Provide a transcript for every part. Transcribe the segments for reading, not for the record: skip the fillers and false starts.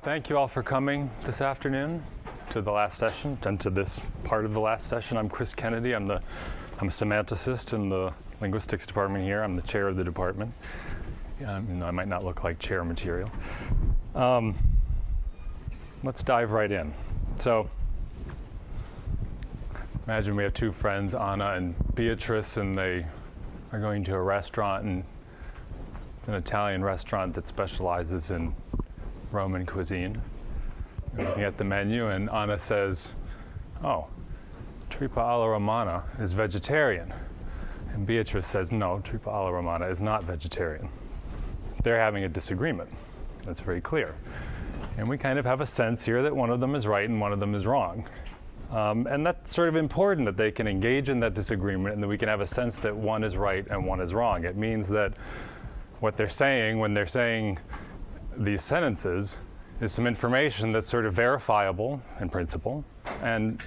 Thank you all for coming this afternoon to the last session and to this part of the last session. I'm Chris Kennedy. I'm a semanticist in the Linguistics department here. I'm the chair of the department. I might not look like chair material. Let's dive right in. So imagine we have two friends, Anna and Beatrice, and they are going to a restaurant, and an Italian restaurant that specializes in Roman cuisine. We're looking at the menu, and Anna says, "Oh, tripe alla romana is vegetarian." And Beatrice says, "No, tripe alla romana is not vegetarian." They're having a disagreement. That's very clear. And we kind of have a sense here that one of them is right and one of them is wrong. And that's sort of important that they can engage in that disagreement and that we can have a sense that one is right and one is wrong. It means that what they're saying when they're saying these sentences is some information that's sort of verifiable in principle and,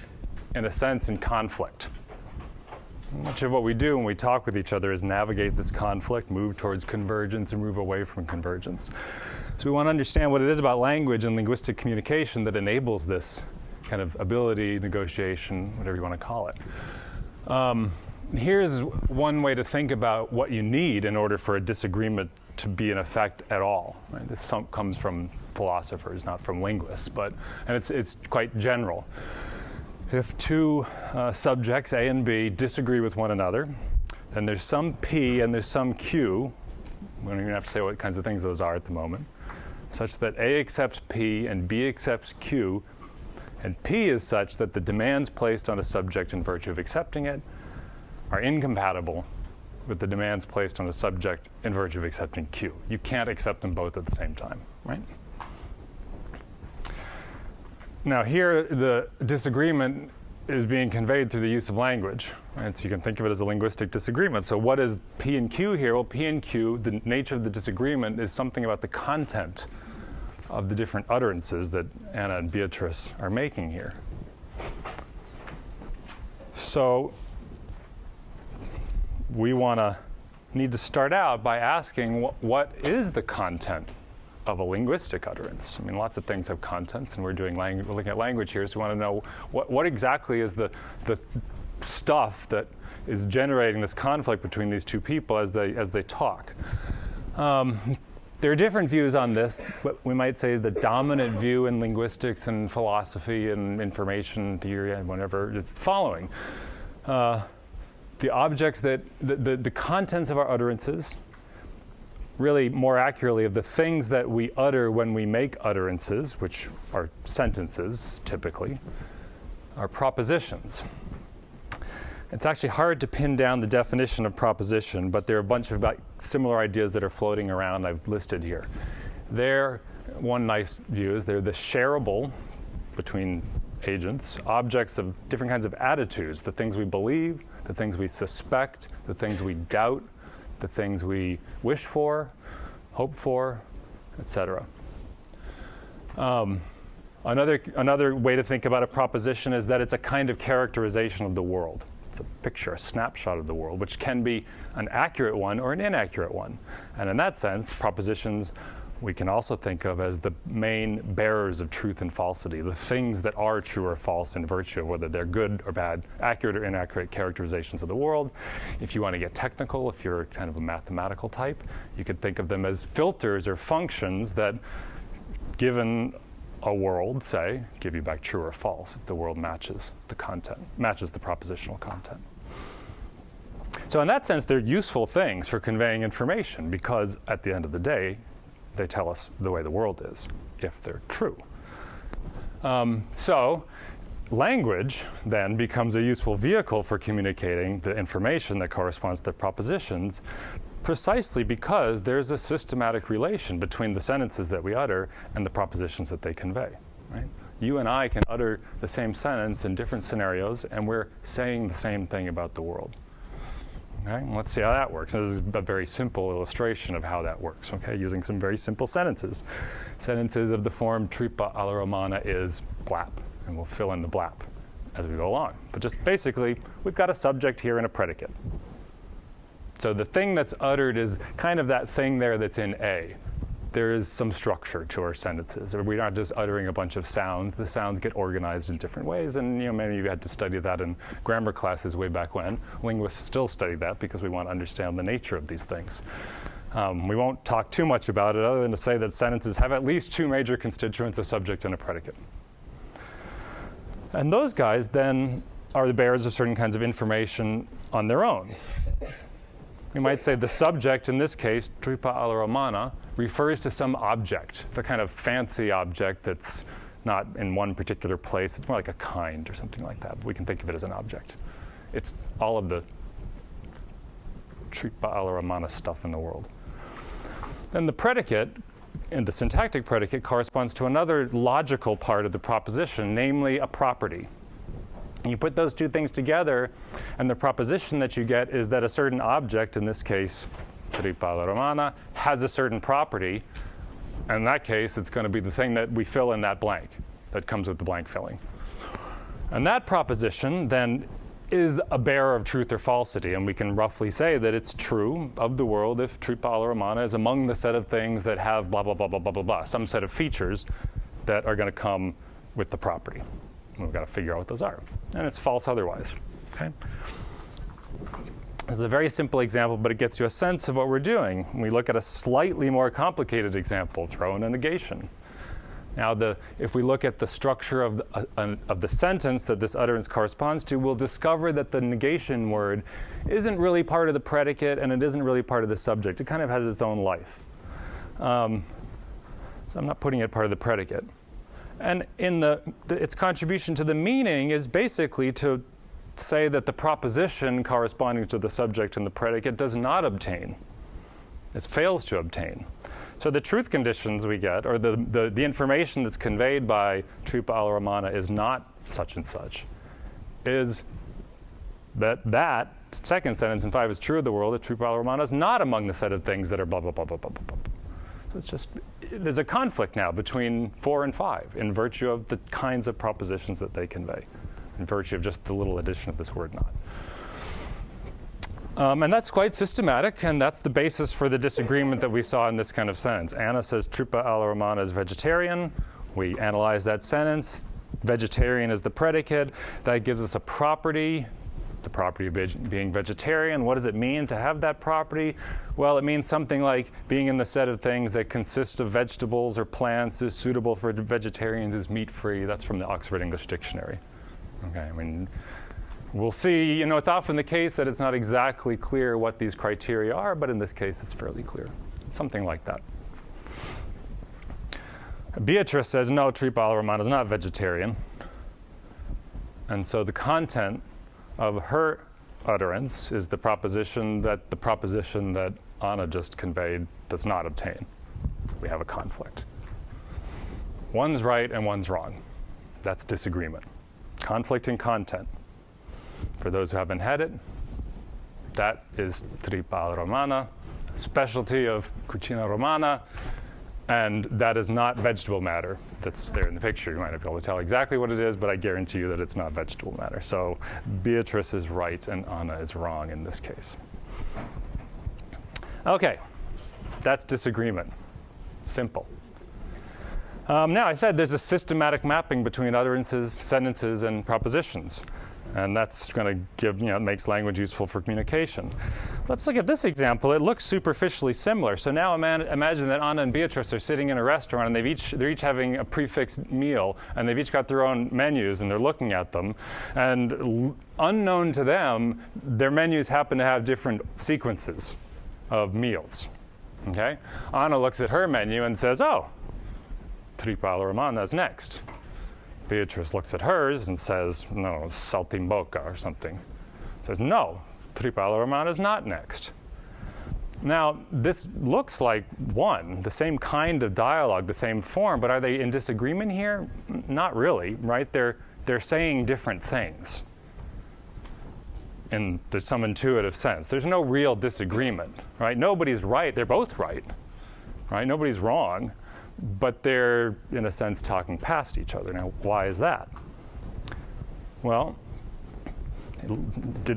in a sense, in conflict. Much of what we do when we talk with each other is navigate this conflict, move towards convergence, and move away from convergence. So we want to understand what it is about language and linguistic communication that enables this kind of ability, negotiation, whatever you want to call it. Here's one way to think about what you need in order for a disagreement to be in effect at all. Right? This comes from philosophers, not from linguists, and it's quite general. If two subjects, A and B, disagree with one another, then there's some P and there's some Q, we don't even have to say what kinds of things those are at the moment, such that A accepts P and B accepts Q, and P is such that the demands placed on a subject in virtue of accepting it are incompatible with the demands placed on a subject in virtue of accepting Q. You can't accept them both at the same time, right? Now here, the disagreement is being conveyed through the use of language, right? So you can think of it as a linguistic disagreement. So what is P and Q here? Well, P and Q, the nature of the disagreement is something about the content of the different utterances that Anna and Beatrice are making here. So we need to start out by asking what is the content of a linguistic utterance. I mean, lots of things have contents, and we're looking at language here, so we want to know what exactly is the stuff that is generating this conflict between these two people as they talk. There are different views on this. What we might say is the dominant view in linguistics and philosophy and information theory and whatever is the following. The objects that, the contents of our utterances, really more accurately of the things that we utter when we make utterances, which are sentences typically, are propositions. It's actually hard to pin down the definition of proposition, but there are a bunch of similar ideas that are floating around I've listed here. One nice view is they're the shareable between agents, objects of different kinds of attitudes, the things we believe, the things we suspect, the things we doubt, the things we wish for, hope for, etc. Another way to think about a proposition is that it's a kind of characterization of the world. It's a picture, a snapshot of the world, which can be an accurate one or an inaccurate one. And in that sense, propositions we can also think of as the main bearers of truth and falsity, the things that are true or false in virtue of whether they're good or bad, accurate or inaccurate characterizations of the world. If you want to get technical, if you're kind of a mathematical type, you could think of them as filters or functions that, given a world, say, give you back true or false if the world matches the content, matches the propositional content. So in that sense, they're useful things for conveying information because at the end of the day, they tell us the way the world is, if they're true. So language then becomes a useful vehicle for communicating the information that corresponds to the propositions, precisely because there's a systematic relation between the sentences that we utter and the propositions that they convey. Right? You and I can utter the same sentence in different scenarios, and we're saying the same thing about the world. Okay, let's see how that works. This is a very simple illustration of how that works, okay, using some very simple sentences. Sentences of the form tripe alla romana is blap, and we'll fill in the blap as we go along. But just basically, we've got a subject here and a predicate. So the thing that's uttered is kind of that thing there that's in A. there is some structure to our sentences. We're not just uttering a bunch of sounds. The sounds get organized in different ways, and many of you had to study that in grammar classes way back when. Linguists still study that because we want to understand the nature of these things. We won't talk too much about it other than to say that sentences have at least two major constituents, a subject and a predicate. And those guys then are the bearers of certain kinds of information on their own. We might say the subject, in this case, tripe alla romana, refers to some object. It's a kind of fancy object that's not in one particular place. It's more like a kind or something like that. We can think of it as an object. It's all of the tripe alla romana stuff in the world. Then the predicate, and the syntactic predicate, corresponds to another logical part of the proposition, namely a property. You put those two things together, and the proposition that you get is that a certain object, in this case, tripe alla romana, has a certain property. And in that case, it's going to be the thing that we fill in that blank that comes with the blank filling. And that proposition then is a bearer of truth or falsity. And we can roughly say that it's true of the world if tripe alla romana is among the set of things that have blah, blah, blah, blah, blah, blah, blah, some set of features that are going to come with the property. We've got to figure out what those are. And it's false otherwise. Okay? This is a very simple example, but it gets you a sense of what we're doing. We look at a slightly more complicated example, throw in a negation. Now, if we look at the structure of the sentence that this utterance corresponds to, we'll discover that the negation word isn't really part of the predicate, and it isn't really part of the subject. It kind of has its own life. So I'm not putting it part of the predicate. And in its contribution to the meaning is basically to say that the proposition corresponding to the subject and the predicate does not obtain. It fails to obtain. So the truth conditions we get, or the information that's conveyed by tripe alla romana is not such and such, is that second sentence in 5 is true of the world, that tripe alla romana is not among the set of things that are blah, blah, blah, blah, blah, blah, blah. So it's just, there's a conflict now between 4 and 5 in virtue of the kinds of propositions that they convey, in virtue of just the little addition of this word not. And that's quite systematic, and that's the basis for the disagreement that we saw in this kind of sentence. Anna says tripe alla romana is vegetarian. We analyze that sentence. Vegetarian is the predicate. That gives us a property, the property of being vegetarian. What does it mean to have that property? Well, it means something like being in the set of things that consist of vegetables or plants is suitable for vegetarians, is meat-free. That's from the Oxford English Dictionary. Okay, I mean, we'll see, it's often the case that it's not exactly clear what these criteria are, but in this case, it's fairly clear. Something like that. Beatrice says, no, tripe alla romana is not vegetarian. And so the content of her utterance is the proposition that Anna just conveyed does not obtain. We have a conflict. One's right and one's wrong. That's disagreement. Conflict in content. For those who haven't had it, that is tripe alla romana, specialty of cucina romana, and that is not vegetable matter that's there in the picture. You might not be able to tell exactly what it is, but I guarantee you that it's not vegetable matter. So Beatrice is right and Anna is wrong in this case. Okay, that's disagreement. Simple. Now, I said there's a systematic mapping between utterances, sentences, and propositions. And that's going to give, it makes language useful for communication. Let's look at this example. It looks superficially similar. So now imagine that Anna and Beatrice are sitting in a restaurant, and they're each having a prefixed meal, and they've each got their own menus, and they're looking at them. And unknown to them, their menus happen to have different sequences of meals. Okay? Anna looks at her menu and says, oh, tripe alla romana is next. Beatrice looks at hers and says, no, saltimbocca or something. Says, no, tripe alla romana is not next. Now, this looks like the same kind of dialogue, the same form, but are they in disagreement here? Not really, right? They're saying different things in some intuitive sense. There's no real disagreement, right? Nobody's right. They're both right? Nobody's wrong. But they're, in a sense, talking past each other. Now, why is that? Well,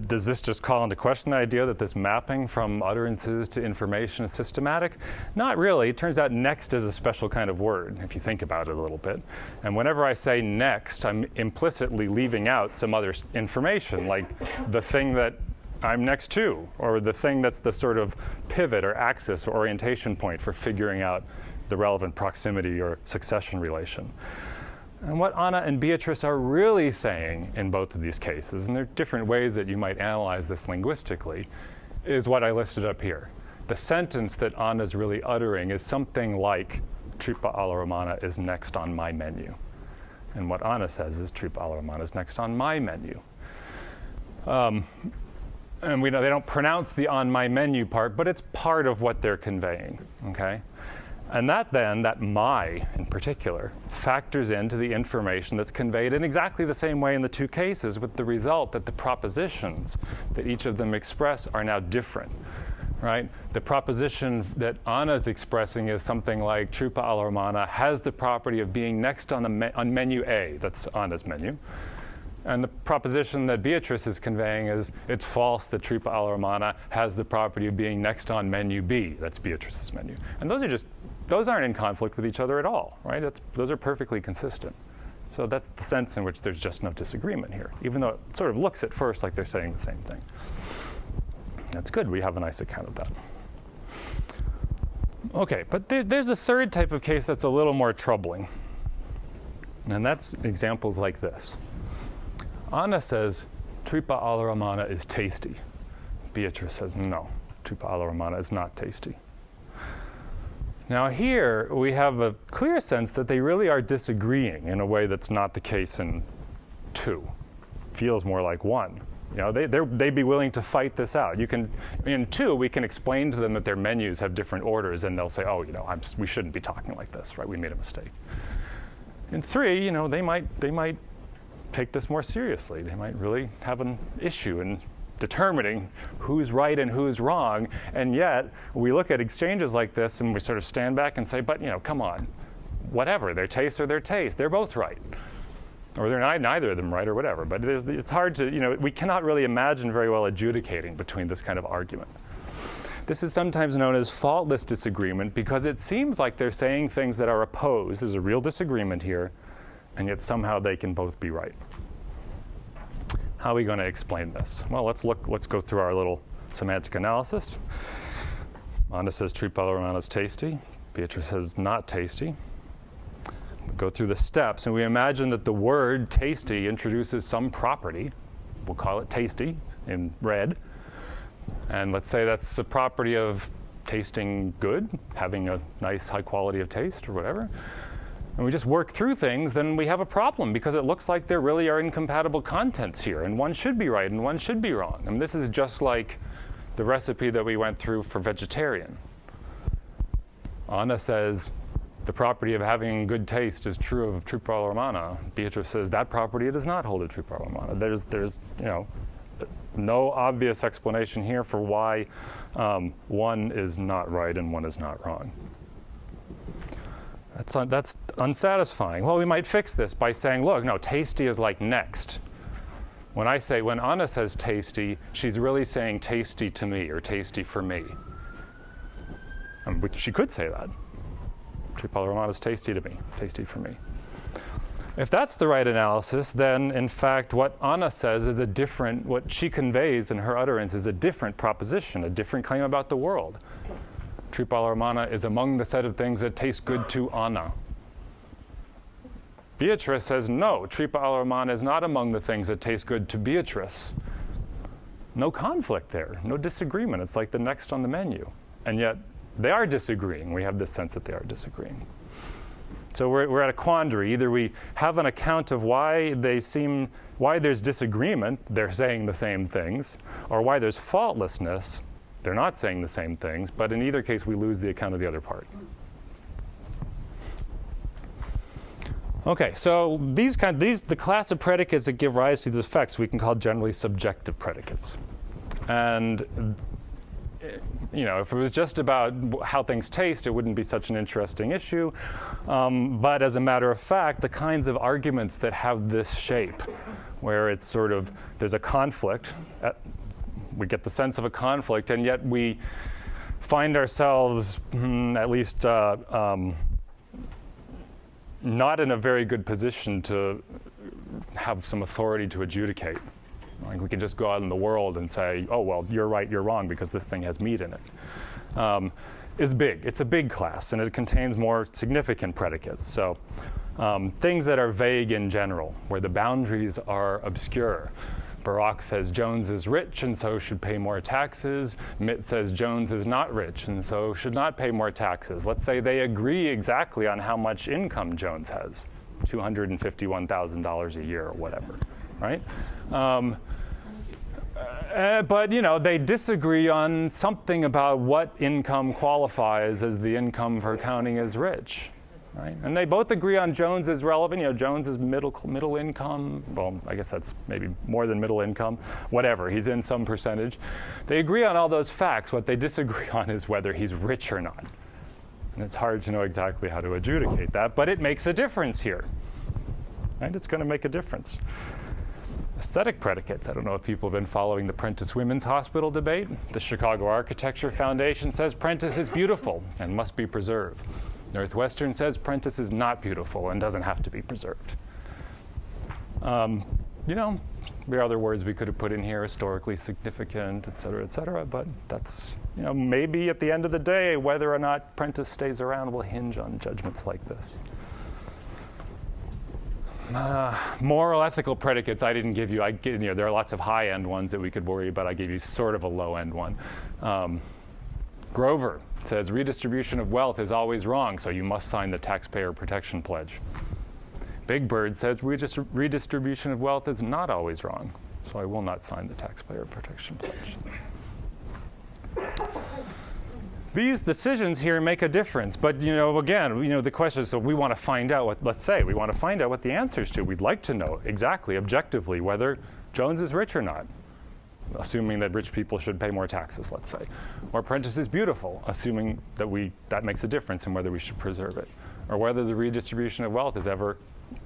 Does this just call into question the idea that this mapping from utterances to information is systematic? Not really. It turns out next is a special kind of word, if you think about it a little bit. And whenever I say next, I'm implicitly leaving out some other information, like the thing that I'm next to, or the thing that's the sort of pivot or axis or orientation point for figuring out the relevant proximity or succession relation. And what Anna and Beatrice are really saying in both of these cases, and there are different ways that you might analyze this linguistically, is what I listed up here. The sentence that Anna's really uttering is something like, tripe alla romana is next on my menu. And what Anna says is, tripe alla romana is next on my menu. And we know they don't pronounce the on my menu part, but it's part of what they're conveying, okay? And that then, that my in particular, factors into the information that's conveyed in exactly the same way in the two cases, with the result that the propositions that each of them express are now different, right? The proposition that Anna's expressing is something like tripe alla romana has the property of being next on menu A, that's Anna's menu. And the proposition that Beatrice is conveying is it's false that tripe alla romana has the property of being next on menu B. That's Beatrice's menu. And those aren't in conflict with each other at all, right? Those are perfectly consistent. So that's the sense in which there's just no disagreement here, even though it sort of looks at first like they're saying the same thing. That's good. We have a nice account of that. OK, but there's a third type of case that's a little more troubling. And that's examples like this. Anna says, tripe alla romana is tasty. Beatrice says, no, tripe alla romana is not tasty. Now here, we have a clear sense that they really are disagreeing in a way that's not the case in 2. Feels more like 1. You know, they'd be willing to fight this out. In 2, we can explain to them that their menus have different orders, and they'll say, oh, you know, we shouldn't be talking like this, right? We made a mistake. In 3, you know, they might take this more seriously. They might really have an issue in determining who's right and who's wrong. And yet, we look at exchanges like this and we sort of stand back and say, but, you know, come on. Whatever. Their tastes are their taste. They're both right. Or they're neither of them right or whatever. But it's hard to, you know, we cannot really imagine very well adjudicating between this kind of argument. This is sometimes known as faultless disagreement because it seems like they're saying things that are opposed. There's a real disagreement here. And yet somehow they can both be right. How are we going to explain this? Well, let's go through our little semantic analysis. Anna says tripe alla romana is tasty. Beatrice says not tasty. We go through the steps, and we imagine that the word tasty introduces some property. We'll call it tasty in red. And let's say that's the property of tasting good, having a nice high quality of taste or whatever. And we just work through things, then we have a problem because it looks like there really are incompatible contents here, and one should be right and one should be wrong. I mean, this is just like the recipe that we went through for vegetarian. Anna says the property of having good taste is true of tripe alla romana. Beatrice says that property does not hold of tripe alla romana. There's you know, no obvious explanation here for why one is not right and one is not wrong. That's unsatisfying. Well, we might fix this by saying, look, no, tasty is like next. When Anna says tasty, she's really saying tasty to me or tasty for me. She could say that. Tripe alla romana is tasty to me, tasty for me. If that's the right analysis, then in fact what Anna says is what she conveys in her utterance is a different proposition, a different claim about the world. Tripe alla romana is among the set of things that taste good to Anna. Beatrice says, no, tripe alla romana is not among the things that taste good to Beatrice. No conflict there, no disagreement. It's like the next on the menu. And yet, they are disagreeing. We have this sense that they are disagreeing. So we're at a quandary. Either we have an account of why there's disagreement, they're saying the same things, or why there's faultlessness, they're not saying the same things, but in either case, we lose the account of the other part. OK, so the class of predicates that give rise to these effects we can call generally subjective predicates. And if it was just about how things taste, it wouldn't be such an interesting issue. But as a matter of fact, the kinds of arguments that have this shape, where it's sort of, there's a conflict, we get the sense of a conflict, and yet we find ourselves at least not in a very good position to have some authority to adjudicate. Like we can just go out in the world and say, oh, well, you're right, you're wrong, because this thing has meat in it. Is big. It's a big class, and it contains more significant predicates. So things that are vague in general, where the boundaries are obscure. Barak says Jones is rich and so should pay more taxes. Mitt says Jones is not rich and so should not pay more taxes. Let's say they agree exactly on how much income Jones has, $251,000 a year or whatever, right? But they disagree on something about what income qualifies as the income for counting as rich. Right? And they both agree on Jones is relevant. Jones is middle income. Well, I guess that's maybe more than middle income. Whatever, he's in some percentage. They agree on all those facts. What they disagree on is whether he's rich or not. And it's hard to know exactly how to adjudicate that, but it makes a difference here. Right? It's going to make a difference. Aesthetic predicates. I don't know if people have been following the Prentice Women's Hospital debate. The Chicago Architecture Foundation says Prentice is beautiful and must be preserved. Northwestern says Prentice is not beautiful and doesn't have to be preserved. There are other words we could have put in here, historically significant, et cetera, but that's, maybe at the end of the day, whether or not Prentice stays around will hinge on judgments like this. Moral, ethical predicates I didn't give you. There are lots of high-end ones that we could worry about. I gave you sort of a low-end one. Grover says redistribution of wealth is always wrong, so you must sign the Taxpayer Protection Pledge. Big Bird says redistribution of wealth is not always wrong, so I will not sign the Taxpayer Protection Pledge. These decisions here make a difference, but again, the question is, so we want to find out what, let's say, we want to find out what the answers to. We'd like to know exactly, objectively, whether Jones is rich or not, assuming that rich people should pay more taxes, let's say. Or Prentice is beautiful, assuming that that makes a difference in whether we should preserve it. Or whether the redistribution of wealth is ever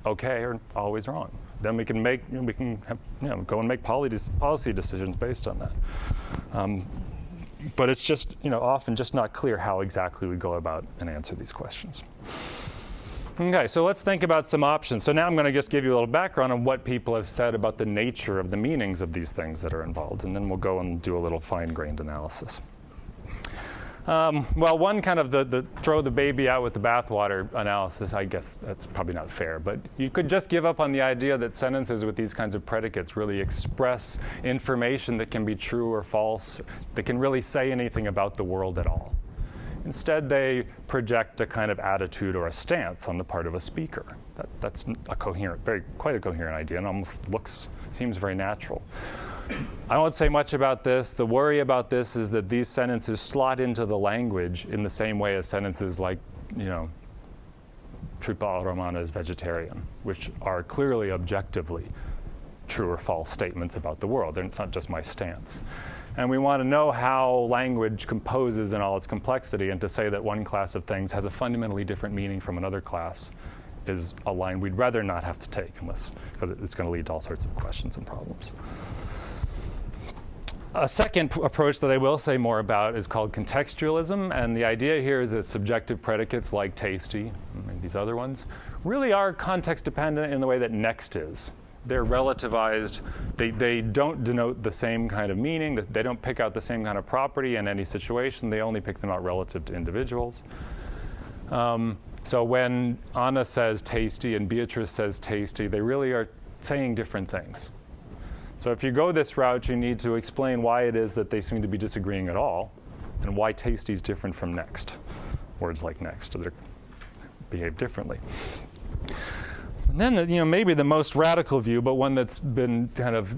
okay or always wrong. Then we can go and make policy decisions based on that. But it's just, often just not clear how exactly we go about and answer these questions. Okay, so let's think about some options. So now I'm going to just give you a little background on what people have said about the nature of the meanings of these things that are involved, and then we'll go and do a little fine-grained analysis. Well, one kind of the throw the baby out with the bathwater analysis, I guess that's probably not fair, but you could just give up on the idea that sentences with these kinds of predicates really express information that can be true or false, that can really say anything about the world at all. Instead, they project a kind of attitude or a stance on the part of a speaker. That's a quite a coherent idea, and almost seems very natural. I won't say much about this. The worry about this is that these sentences slot into the language in the same way as sentences like, Tripe alla romana is vegetarian, which are clearly objectively true or false statements about the world. It's not just my stance. And we want to know how language composes in all its complexity, and to say that one class of things has a fundamentally different meaning from another class is a line we'd rather not have to take, because it's going to lead to all sorts of questions and problems. A second approach that I will say more about is called contextualism, and the idea here is that subjective predicates like tasty, and these other ones, really are context dependent in the way that next is. They're relativized. They don't denote the same kind of meaning. They don't pick out the same kind of property in any situation. They only pick them out relative to individuals. So when Anna says tasty and Beatrice says tasty, they really are saying different things. So if you go this route, you need to explain why it is that they seem to be disagreeing at all, and why tasty is different from next. Words like next behave differently. And then, maybe the most radical view, but one that's been kind of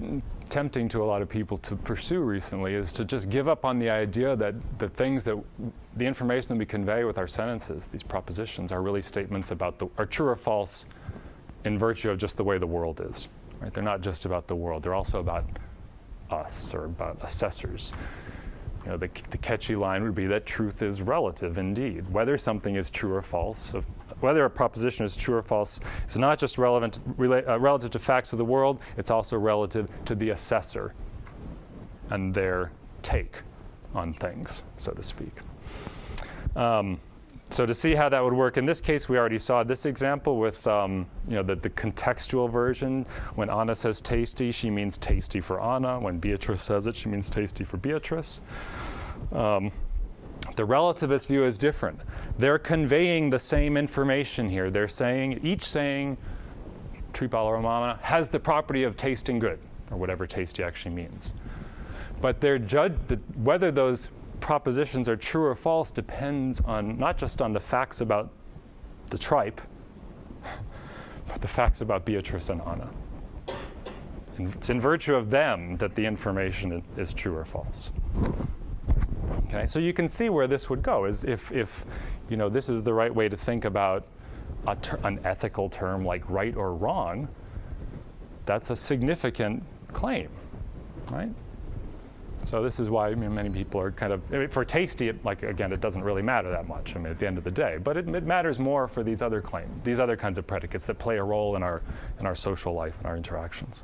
tempting to a lot of people to pursue recently, is to just give up on the idea that the information that we convey with our sentences, these propositions, are really statements are true or false in virtue of just the way the world is. Right? They're not just about the world. They're also about us, or about assessors. the catchy line would be that truth is relative indeed. Whether something is true or false, whether a proposition is true or false is not just relative to facts of the world, it's also relative to the assessor and their take on things, so to speak. So to see how that would work, in this case, we already saw this example with the contextual version. When Anna says tasty, she means tasty for Anna. When Beatrice says it, she means tasty for Beatrice. The relativist view is different. They're conveying the same information here. They're saying, each saying, tripe alla romana, has the property of tasting good, or whatever tasty actually means. But whether those propositions are true or false depends on not just on the facts about the tripe, but the facts about Beatrice and Anna. And it's in virtue of them that the information is true or false. Okay, so you can see where this would go. Is if this is the right way to think about an ethical term like right or wrong, that's a significant claim, right? So this is why many people are kind of, for tasty, again, it doesn't really matter that much, at the end of the day. But it matters more for these other claims, these other kinds of predicates that play a role in our social life and our interactions.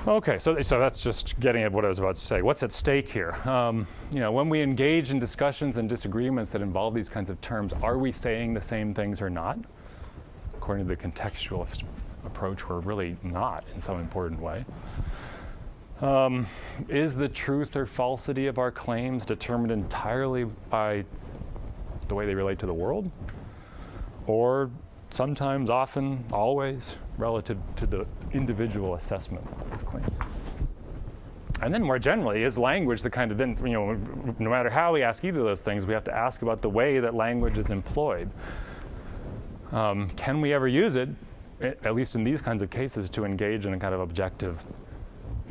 Okay, so that's just getting at what I was about to say. What's at stake here? When we engage in discussions and disagreements that involve these kinds of terms, are we saying the same things or not? According to the contextualist approach, we're really not in some important way. Is the truth or falsity of our claims determined entirely by the way they relate to the world? Or sometimes, often, always relative to the individual assessment of those claims? And then more generally, is language the kind of, no matter how we ask either of those things, we have to ask about the way that language is employed. Can we ever use it, at least in these kinds of cases, to engage in a kind of objective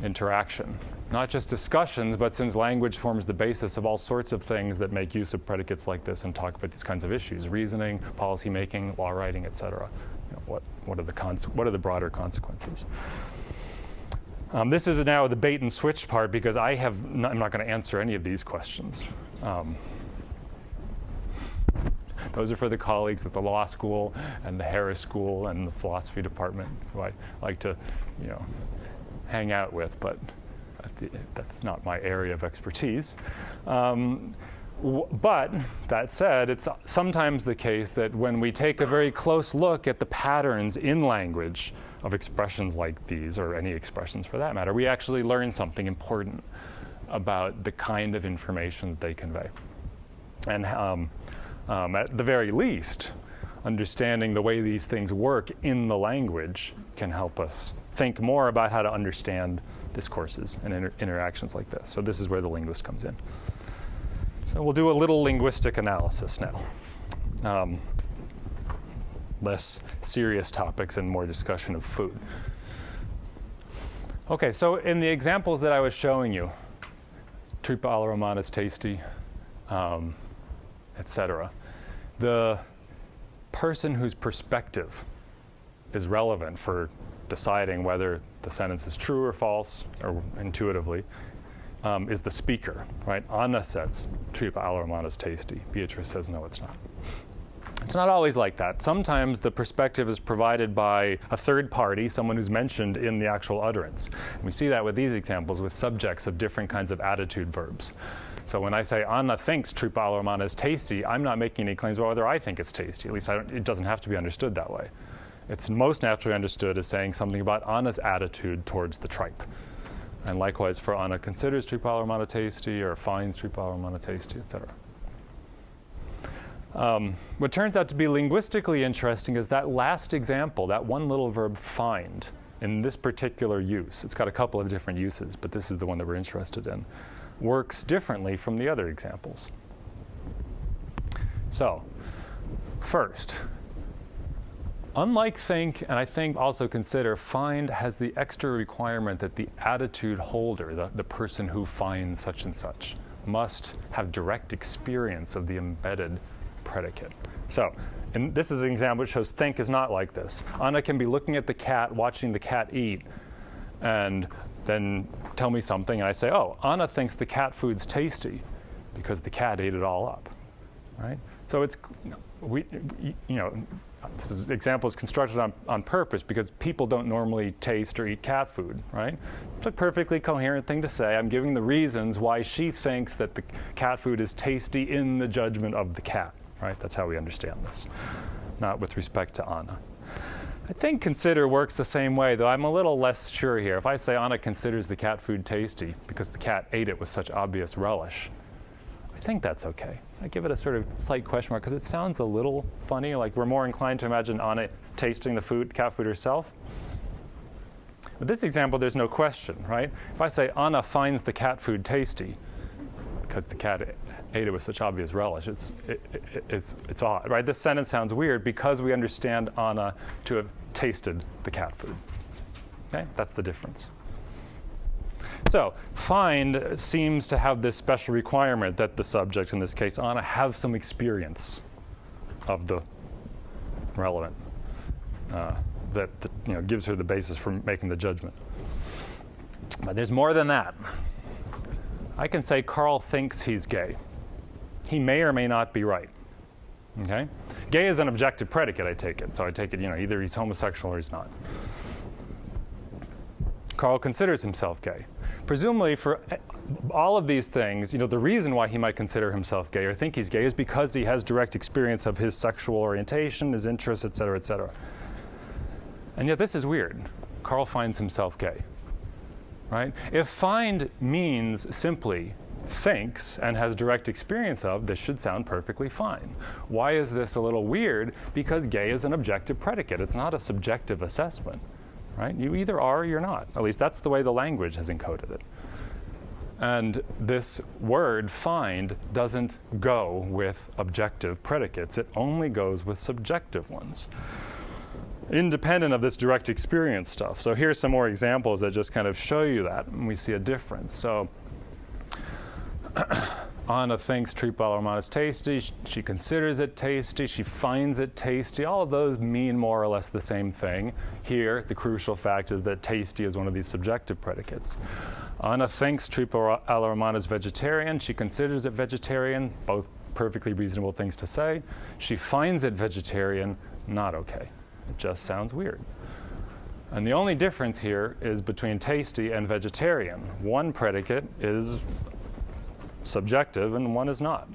interaction? Not just discussions, but since language forms the basis of all sorts of things that make use of predicates like this and talk about these kinds of issues: reasoning, policy making, law writing, etc. What are the broader consequences? This is now the bait and switch part, because I'm not going to answer any of these questions. Those are for the colleagues at the law school and the Harris School and the philosophy department, who I like to, hang out with, but that's not my area of expertise. But that said, it's sometimes the case that when we take a very close look at the patterns in language of expressions like these, or any expressions for that matter, we actually learn something important about the kind of information that they convey. And at the very least, understanding the way these things work in the language can help us think more about how to understand discourses and interactions like this. So this is where the linguist comes in. So we'll do a little linguistic analysis now. Less serious topics and more discussion of food. Okay, so in the examples that I was showing you, tripe alla romana is tasty, etc. The person whose perspective is relevant for deciding whether the sentence is true or false, or intuitively, is the speaker, right? Anna says, tripe alla romana is tasty. Beatrice says, no, it's not. It's not always like that. Sometimes the perspective is provided by a third party, someone who's mentioned in the actual utterance. And we see that with these examples with subjects of different kinds of attitude verbs. So when I say Anna thinks tripe alla romana is tasty, I'm not making any claims about whether I think it's tasty. At least it doesn't have to be understood that way. It's most naturally understood as saying something about Anna's attitude towards the tripe. And likewise, for Anna considers tripe alla romana tasty, or finds tripe alla romana tasty, etc. What turns out to be linguistically interesting is that last example, that one little verb find, in this particular use. It's got a couple of different uses, but this is the one that we're interested in. Works differently from the other examples. So, first, unlike think, and I think also consider, find has the extra requirement that the attitude holder, the person who finds such and such, must have direct experience of the embedded predicate. So, and this is an example which shows think is not like this. Anna can be looking at the cat, watching the cat eat, and then tell me something, and I say, oh, Anna thinks the cat food's tasty because the cat ate it all up, right? So it's, this example is constructed on purpose because people don't normally taste or eat cat food, right? It's a perfectly coherent thing to say. I'm giving the reasons why she thinks that the cat food is tasty in the judgment of the cat, right? That's how we understand this, not with respect to Anna. I think consider works the same way, though I'm a little less sure here. If I say Anna considers the cat food tasty because the cat ate it with such obvious relish, I think that's okay. I give it a sort of slight question mark because it sounds a little funny, like we're more inclined to imagine Anna tasting the cat food herself. With this example, there's no question, right? If I say Anna finds the cat food tasty because the cat ate it with such obvious relish, it's odd, right? This sentence sounds weird because we understand Anna to have tasted the cat food. Okay, that's the difference. So find seems to have this special requirement that the subject, in this case Anna, have some experience of the relevant that gives her the basis for making the judgment. But there's more than that. I can say Carl thinks he's gay. He may or may not be right. Okay? Gay is an objective predicate, I take it. So I take it, either he's homosexual or he's not. Carl considers himself gay. Presumably for all of these things, the reason why he might consider himself gay or think he's gay is because he has direct experience of his sexual orientation, his interests, et cetera, et cetera. And yet this is weird. Carl finds himself gay, right? If find means simply thinks and has direct experience of, this should sound perfectly fine. Why is this a little weird? Because gay is an objective predicate. It's not a subjective assessment. Right? You either are or you're not. At least that's the way the language has encoded it. And this word, find, doesn't go with objective predicates. It only goes with subjective ones, independent of this direct experience stuff. So here's some more examples that just kind of show you that, and we see a difference. So Anna thinks tripe all'aromat is tasty. She considers it tasty. She finds it tasty. All of those mean more or less the same thing. Here, the crucial fact is that tasty is one of these subjective predicates. Anna thinks tripe all'aromat is vegetarian. She considers it vegetarian. Both perfectly reasonable things to say. She finds it vegetarian. Not okay. It just sounds weird. And the only difference here is between tasty and vegetarian. One predicate is subjective and one is not.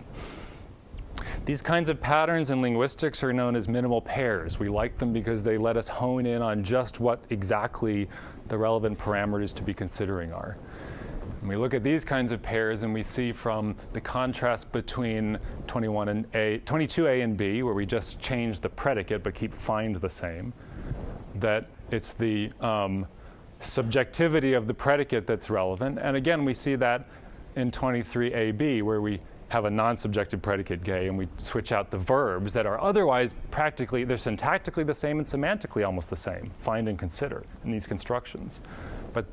These kinds of patterns in linguistics are known as minimal pairs. We like them because they let us hone in on just what exactly the relevant parameters to be considering are. And we look at these kinds of pairs and we see from the contrast between 22A and B, where we just change the predicate but keep find the same, that it's the subjectivity of the predicate that's relevant. And again, we see that in 23AB, where we have a non-subjective predicate gay, and we switch out the verbs that are otherwise practically, they're syntactically the same and semantically almost the same, find and consider in these constructions. But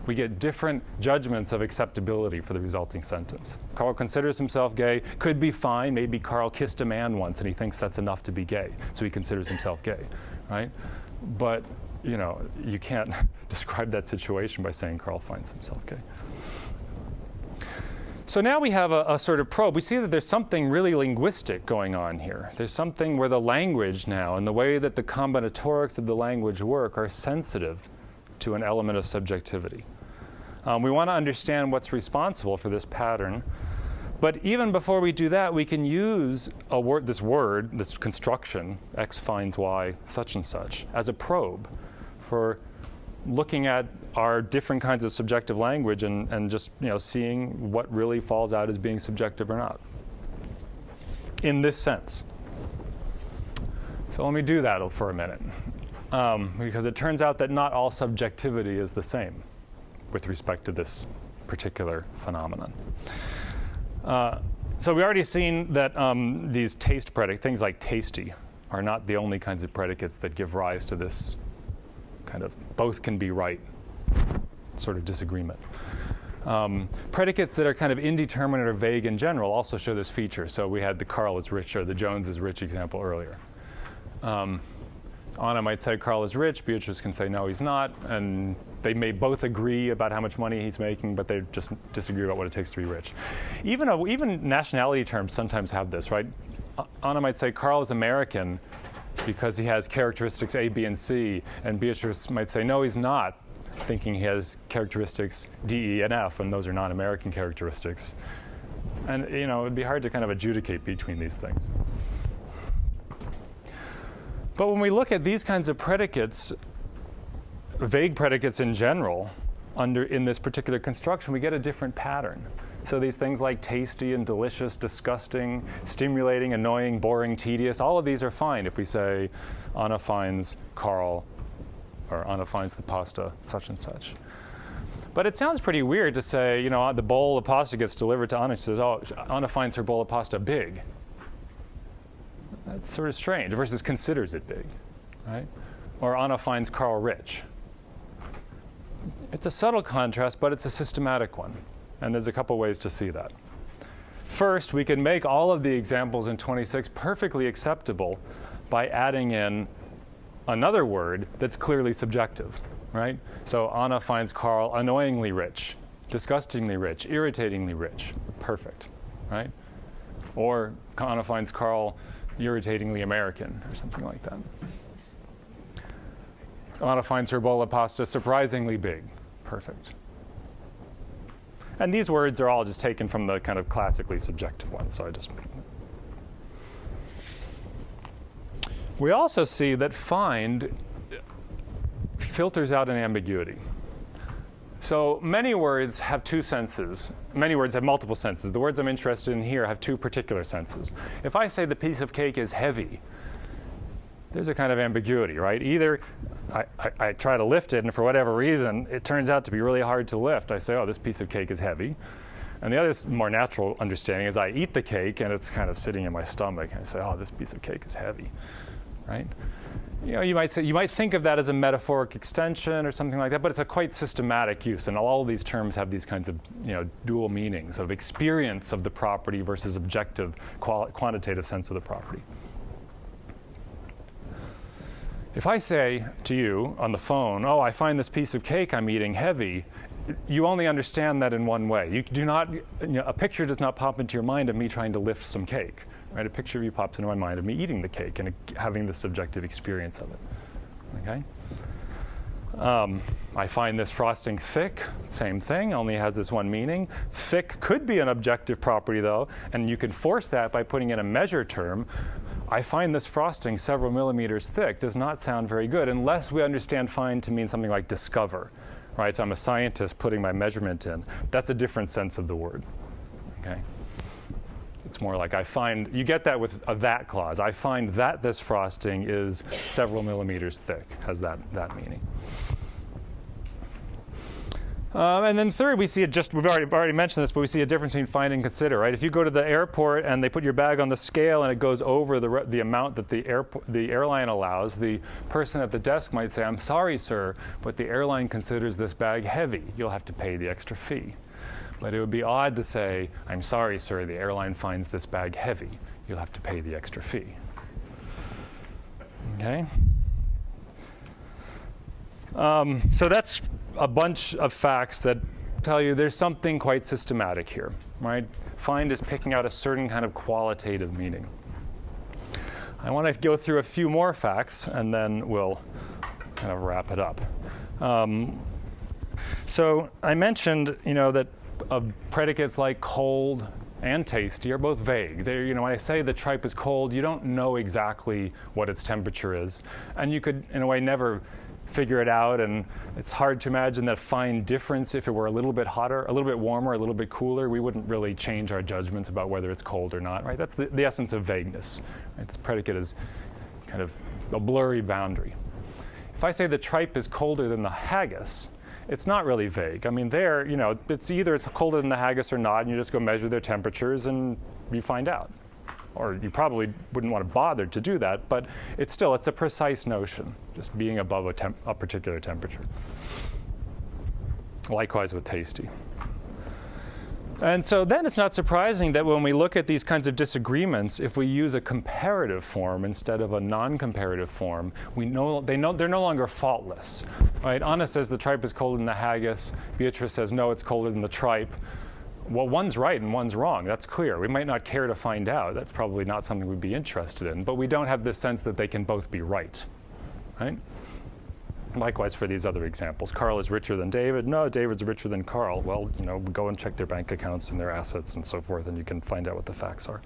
we get different judgments of acceptability for the resulting sentence. Carl considers himself gay, could be fine. Maybe Carl kissed a man once and he thinks that's enough to be gay, so he considers himself gay, right? But, you can't describe that situation by saying Carl finds himself gay. So now we have a sort of probe. We see that there's something really linguistic going on here. There's something where the language now and the way that the combinatorics of the language work are sensitive to an element of subjectivity. We want to understand what's responsible for this pattern. But even before we do that, we can use this construction, X finds Y, such and such, as a probe for looking at our different kinds of subjective language and just seeing what really falls out as being subjective or not in this sense. So let me do that for a minute, because it turns out that not all subjectivity is the same with respect to this particular phenomenon. So we already seen that these taste predicates, things like tasty, are not the only kinds of predicates that give rise to this kind of both can be right sort of disagreement. Predicates that are kind of indeterminate or vague in general also show this feature. So we had the Carl is rich or the Jones is rich example earlier. Anna might say Carl is rich, Beatrice can say no, he's not, and they may both agree about how much money he's making, but they just disagree about what it takes to be rich. Even nationality terms sometimes have this, right? Anna might say Carl is American because he has characteristics A, B, and C, and Beatrice might say no, he's not, thinking he has characteristics D, E, and F, and those are non-American characteristics. And it'd be hard to kind of adjudicate between these things. But when we look at these kinds of predicates, vague predicates in general, in this particular construction, we get a different pattern. So these things like tasty and delicious, disgusting, stimulating, annoying, boring, tedious, all of these are fine if we say Anna finds Carl, or Anna finds the pasta such and such. But it sounds pretty weird to say, the bowl of pasta gets delivered to Anna. She says, oh, Anna finds her bowl of pasta big. That's sort of strange, versus considers it big, right? Or Anna finds Carl rich. It's a subtle contrast, but it's a systematic one. And there's a couple ways to see that. First, we can make all of the examples in 26 perfectly acceptable by adding in another word that's clearly subjective, right? So Anna finds Carl annoyingly rich, disgustingly rich, irritatingly rich. Perfect, right? Or Anna finds Carl irritatingly American, or something like that. Anna finds her bowl of pasta surprisingly big. Perfect. And these words are all just taken from the kind of classically subjective ones, so I just... We also see that find filters out an ambiguity. So many words have two senses. Many words have multiple senses. The words I'm interested in here have two particular senses. If I say the piece of cake is heavy, there's a kind of ambiguity, right? Either I try to lift it, and for whatever reason, it turns out to be really hard to lift. I say, oh, this piece of cake is heavy. And the other more natural understanding is I eat the cake, and it's kind of sitting in my stomach. And I say, oh, this piece of cake is heavy, right? You might think of that as a metaphoric extension or something like that, but it's a quite systematic use, and all of these terms have these kinds of dual meanings of experience of the property versus objective quantitative sense of the property. If I say to you on the phone, oh, I find this piece of cake I'm eating heavy, you only understand that in one way. You do not, a picture does not pop into your mind of me trying to lift some cake. Right? A picture of you pops into my mind of me eating the cake and having the subjective experience of it. Okay? I find this frosting thick. Same thing, only has this one meaning. Thick could be an objective property, though, and you can force that by putting in a measure term. I find this frosting several millimeters thick does not sound very good unless we understand find to mean something like discover. Right? So I'm a scientist putting my measurement in. That's a different sense of the word. Okay? It's more like I find, you get that with a that clause. I find that this frosting is several millimeters thick, has that meaning. And then third, we see we've already mentioned this, but we see a difference between find and consider, right? If you go to the airport and they put your bag on the scale and it goes over the amount that the airline allows, the person at the desk might say, I'm sorry, sir, but the airline considers this bag heavy. You'll have to pay the extra fee. But it would be odd to say, I'm sorry, sir, the airline finds this bag heavy. You'll have to pay the extra fee. Okay? So that's a bunch of facts that tell you there's something quite systematic here, right? Find is picking out a certain kind of qualitative meaning. I want to go through a few more facts, and then we'll kind of wrap it up. So I mentioned, that predicates like cold and tasty are both vague. When I say the tripe is cold, you don't know exactly what its temperature is, and you could, in a way, never figure it out, and it's hard to imagine that fine difference if it were a little bit hotter, a little bit warmer, a little bit cooler. We wouldn't really change our judgments about whether it's cold or not, right? That's the essence of vagueness. Right? This predicate is kind of a blurry boundary. If I say the tripe is colder than the haggis, it's not really vague. I mean, it's either it's colder than the haggis or not, and you just go measure their temperatures and you find out. Or you probably wouldn't want to bother to do that, but it's a precise notion, just being above a particular temperature. Likewise with tasty. And so then it's not surprising that when we look at these kinds of disagreements, if we use a comparative form instead of a non-comparative form, they're no longer faultless. Right? Anna says the tripe is colder than the haggis. Beatrice says, no, it's colder than the tripe. Well, one's right and one's wrong. That's clear. We might not care to find out. That's probably not something we'd be interested in. But we don't have this sense that they can both be right. Right? Likewise for these other examples. Carl is richer than David. No, David's richer than Carl. Well, go and check their bank accounts and their assets and so forth, and you can find out what the facts are.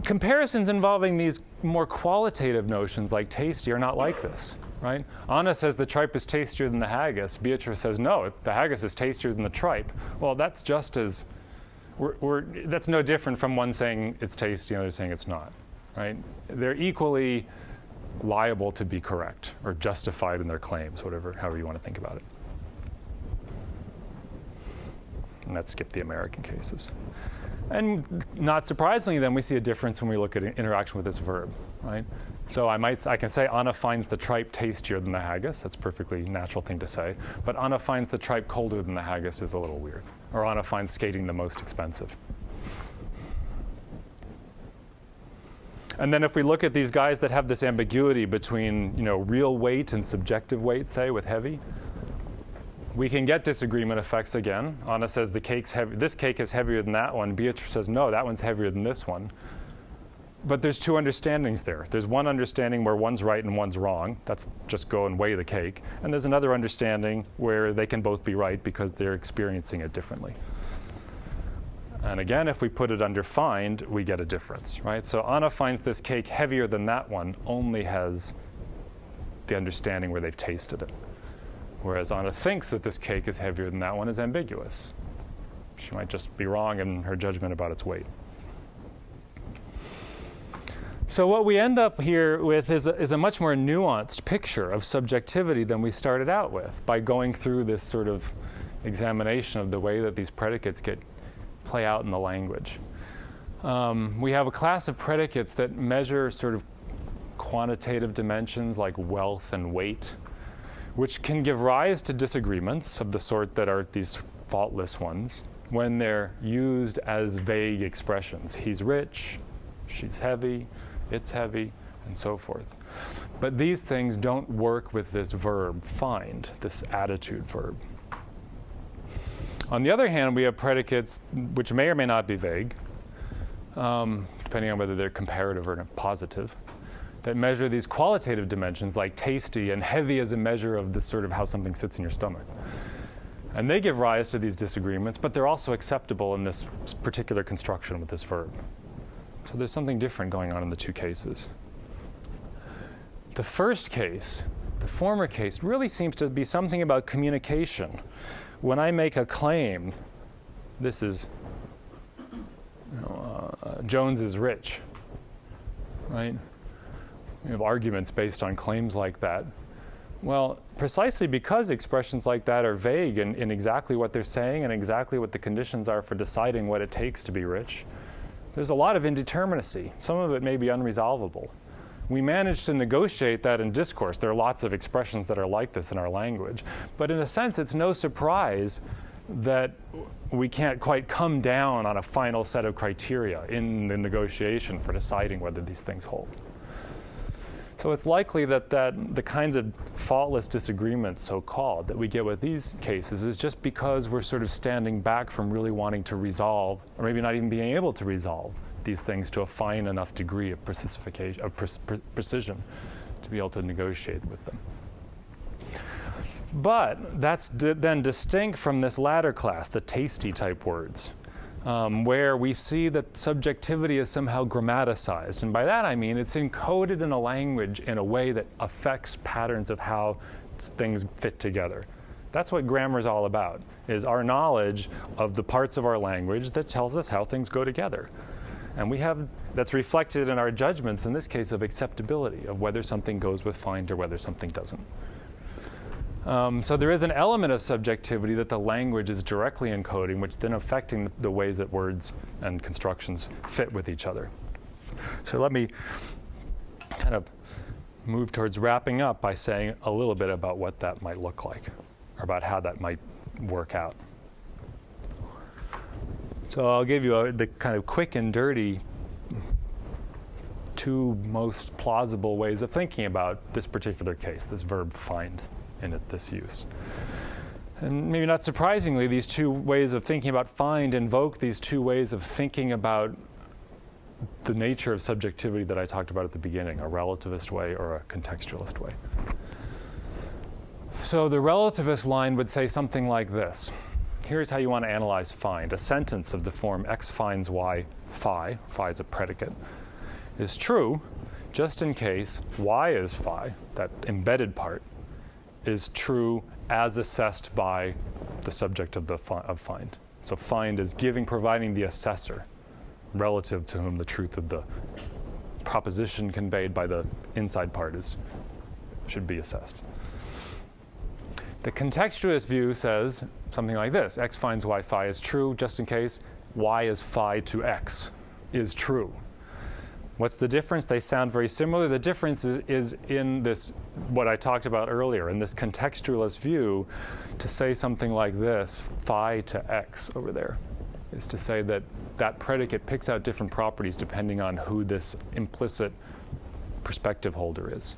Comparisons involving these more qualitative notions like tasty are not like this, right? Anna says the tripe is tastier than the haggis. Beatrice says, no, the haggis is tastier than the tripe. Well, that's just as, that's no different from one saying it's tasty and the other saying it's not, right? They're equally liable to be correct or justified in their claims, however you want to think about it. And let's skip the American cases. And not surprisingly, then we see a difference when we look at interaction with this verb, right? So I can say Anna finds the tripe tastier than the haggis. That's a perfectly natural thing to say. But Anna finds the tripe colder than the haggis is a little weird. Or Anna finds skating the most expensive. And then if we look at these guys that have this ambiguity between real weight and subjective weight, say, with heavy, we can get disagreement effects again. Anna says the cake's heavy. This cake is heavier than that one. Beatrice says, no, that one's heavier than this one. But there's two understandings there. There's one understanding where one's right and one's wrong. That's just go and weigh the cake. And there's another understanding where they can both be right because they're experiencing it differently. And again, if we put it under find, we get a difference, right? So Anna finds this cake heavier than that one only has the understanding where they've tasted it. Whereas Anna thinks that this cake is heavier than that one is ambiguous. She might just be wrong in her judgment about its weight. So what we end up here with is a much more nuanced picture of subjectivity than we started out with by going through this sort of examination of the way that these predicates play out in the language. We have a class of predicates that measure sort of quantitative dimensions like wealth and weight, which can give rise to disagreements of the sort that are these faultless ones when they're used as vague expressions. He's rich, she's heavy, it's heavy, and so forth. But these things don't work with this verb, find, this attitude verb. On the other hand, we have predicates which may or may not be vague, depending on whether they're comparative or positive, that measure these qualitative dimensions like tasty and heavy as a measure of this sort of how something sits in your stomach. And they give rise to these disagreements, but they're also acceptable in this particular construction with this verb. So there's something different going on in the two cases. The first case, the former case, really seems to be something about communication. When I make a claim, this is, Jones is rich, right? We have arguments based on claims like that. Well, precisely because expressions like that are vague in exactly what they're saying and exactly what the conditions are for deciding what it takes to be rich, there's a lot of indeterminacy. Some of it may be unresolvable. We manage to negotiate that in discourse. There are lots of expressions that are like this in our language. But in a sense, it's no surprise that we can't quite come down on a final set of criteria in the negotiation for deciding whether these things hold. So it's likely that the kinds of faultless disagreements, so-called, that we get with these cases is just because we're sort of standing back from really wanting to resolve, or maybe not even being able to resolve, these things to a fine enough degree of precision to be able to negotiate with them. But that's then distinct from this latter class, the tasty type words, where we see that subjectivity is somehow grammaticized. And by that I mean it's encoded in a language in a way that affects patterns of how things fit together. That's what grammar is all about, is our knowledge of the parts of our language that tells us how things go together. And that's reflected in our judgments, in this case, of acceptability, of whether something goes with find or whether something doesn't. So there is an element of subjectivity that the language is directly encoding, which then affecting the ways that words and constructions fit with each other. So let me kind of move towards wrapping up by saying a little bit about what that might look like, or about how that might work out. So I'll give you the kind of quick and dirty two most plausible ways of thinking about this particular case, this verb find in this use. And maybe not surprisingly, these two ways of thinking about find invoke these two ways of thinking about the nature of subjectivity that I talked about at the beginning, a relativist way or a contextualist way. So the relativist line would say something like this. Here's how you want to analyze find. A sentence of the form x finds y phi is a predicate, is true just in case y is phi, that embedded part, is true as assessed by the subject of find. So find is providing the assessor relative to whom the truth of the proposition conveyed by the inside part should be assessed. The contextualist view says something like this. X finds y phi is true just in case y is phi to x is true. What's the difference? They sound very similar. The difference is in this, what I talked about earlier, in this contextualist view, to say something like this, phi to x over there, is to say that that predicate picks out different properties depending on who this implicit perspective holder is.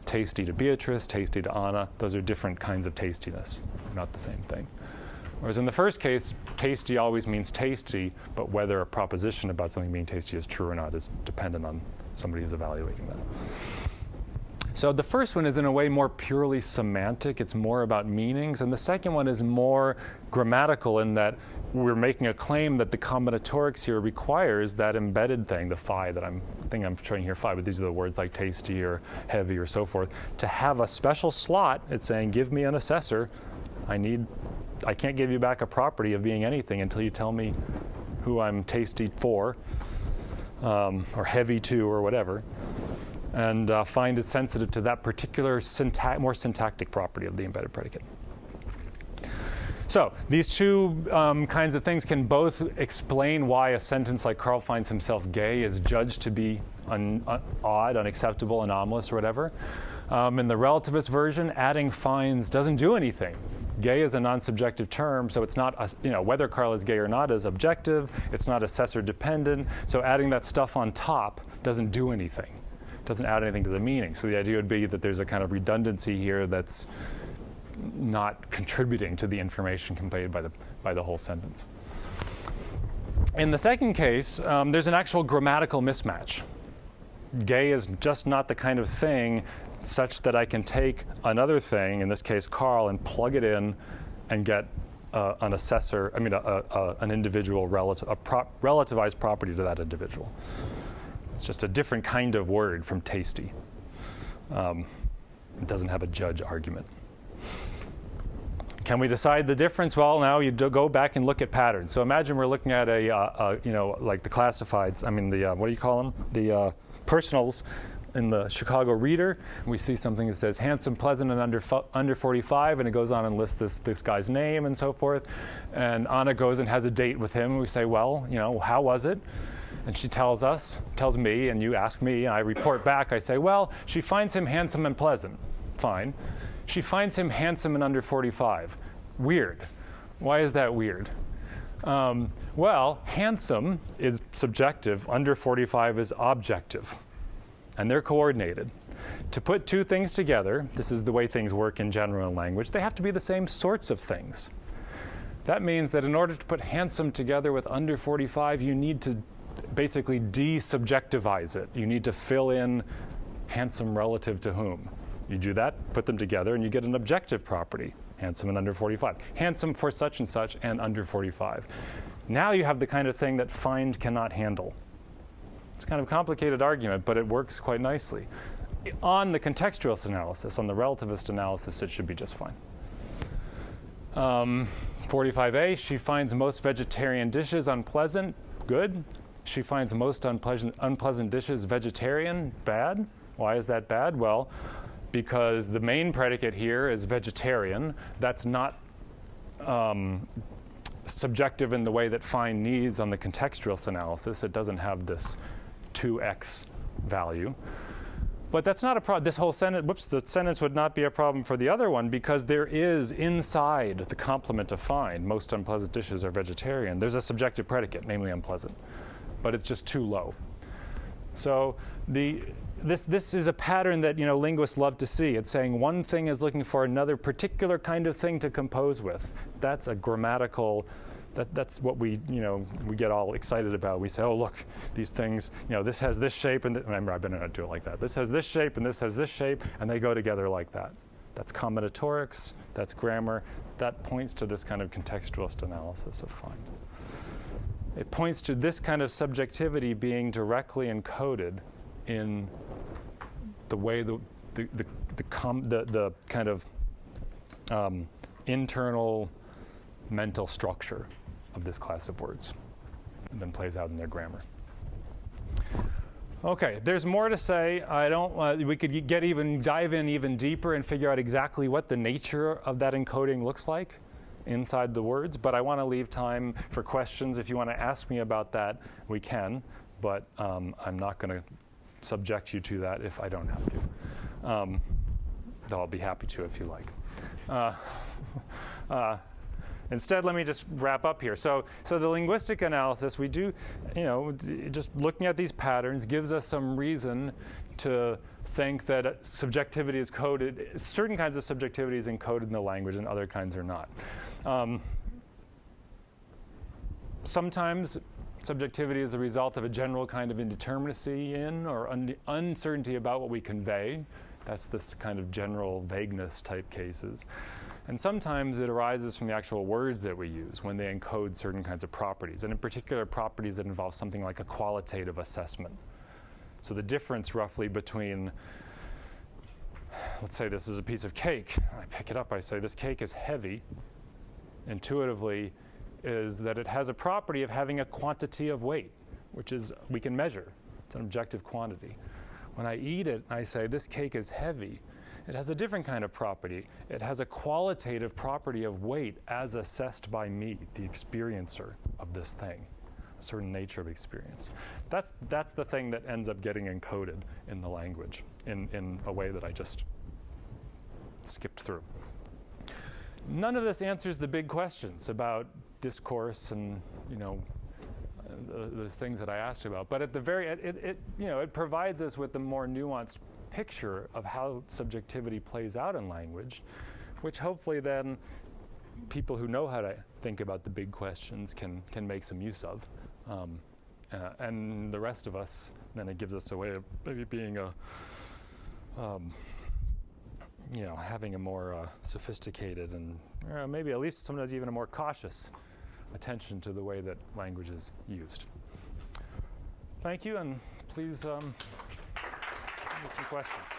Tasty to Beatrice, tasty to Anna, those are different kinds of tastiness, not the same thing. Whereas in the first case, tasty always means tasty, but whether a proposition about something being tasty is true or not is dependent on somebody who's evaluating that. So the first one is in a way more purely semantic. It's more about meanings. And the second one is more grammatical in that we're making a claim that the combinatorics here requires that embedded thing, the phi that I'm showing here phi, but these are the words like tasty or heavy or so forth, to have a special slot. It's saying, give me an assessor. I can't give you back a property of being anything until you tell me who I'm tasty for, or heavy to, or whatever. And find is sensitive to that particular more syntactic property of the embedded predicate. So these two kinds of things can both explain why a sentence like Carl finds himself gay is judged to be odd, unacceptable, anomalous, or whatever. In the relativist version, adding finds doesn't do anything. Gay is a non-subjective term, so it's not, whether Carl is gay or not is objective. It's not assessor dependent. So adding that stuff on top doesn't do anything. It doesn't add anything to the meaning. So the idea would be that there's a kind of redundancy here that's not contributing to the information conveyed by the whole sentence. In the second case, there's an actual grammatical mismatch. Gay is just not the kind of thing such that I can take another thing, in this case Carl, and plug it in and get an assessor, an individual relativized property to that individual. It's just a different kind of word from tasty. It doesn't have a judge argument. Can we decide the difference? Well, now you go back and look at patterns. So imagine we're looking at like the classifieds, what do you call them? The personals in the Chicago Reader. We see something that says handsome, pleasant, and under 45, and it goes on and lists this guy's name and so forth. And Anna goes and has a date with him, and we say, well, how was it? And she tells me, and you ask me, and I report back. I say, well, she finds him handsome and pleasant. Fine. She finds him handsome and under 45. Weird. Why is that weird? Well, handsome is subjective. Under 45 is objective. And they're coordinated. To put two things together, this is the way things work in general language, they have to be the same sorts of things. That means that in order to put handsome together with under 45, you need to basically de-subjectivize it. You need to fill in handsome relative to whom. You do that, put them together, and you get an objective property, handsome and under 45. Handsome for such and under 45. Now you have the kind of thing that find cannot handle. It's kind of a complicated argument, but it works quite nicely. On the contextualist analysis, on the relativist analysis, it should be just fine. 45A, she finds most vegetarian dishes unpleasant. Good. She finds most unpleasant dishes vegetarian. Bad. Why is that bad? Well, because the main predicate here is vegetarian. That's not subjective in the way that find needs on the contextualist analysis. It doesn't have this 2x value. But that's not a problem. This whole sentence, the sentence would not be a problem for the other one because there is inside the complement of find, most unpleasant dishes are vegetarian, there's a subjective predicate, namely unpleasant. But it's just too low. So this is a pattern that linguists love to see. It's saying one thing is looking for another particular kind of thing to compose with. That's a grammatical. That's what we get all excited about. We say, oh look, these things, this has this shape, and remember I've been going to do it like that. This has this shape, and this has this shape, and they go together like that. That's combinatorics. That's grammar. That points to this kind of contextualist analysis of find. It points to this kind of subjectivity being directly encoded in the way the kind of internal mental structure of this class of words, and then plays out in their grammar. Okay, there's more to say. I don't. We could dive in even deeper and figure out exactly what the nature of that encoding looks like inside the words. But I want to leave time for questions. If you want to ask me about that, we can. But I'm not going to subject you to that if I don't have to. Though I'll be happy to if you like. Instead, let me just wrap up here. So the linguistic analysis, we do, just looking at these patterns gives us some reason to think that subjectivity is coded, certain kinds of subjectivity is encoded in the language and other kinds are not. Sometimes subjectivity is a result of a general kind of indeterminacy in or uncertainty about what we convey. That's this kind of general vagueness type cases. And sometimes it arises from the actual words that we use when they encode certain kinds of properties, and in particular properties that involve something like a qualitative assessment. So the difference roughly between, let's say this is a piece of cake. I pick it up, I say this cake is heavy, intuitively, is that it has a property of having a quantity of weight, which is, we can measure. It's an objective quantity. When I eat it, I say this cake is heavy. It has a different kind of property. It has a qualitative property of weight as assessed by me, the experiencer of this thing, a certain nature of experience. That's the thing that ends up getting encoded in the language in a way that I just skipped through. None of this answers the big questions about discourse and those things that I asked about. But at the very it provides us with a more nuanced picture of how subjectivity plays out in language, which hopefully then people who know how to think about the big questions can make some use of. And the rest of us, then it gives us a way of maybe being having a more sophisticated and maybe at least sometimes even a more cautious attention to the way that language is used. Thank you, and please some questions.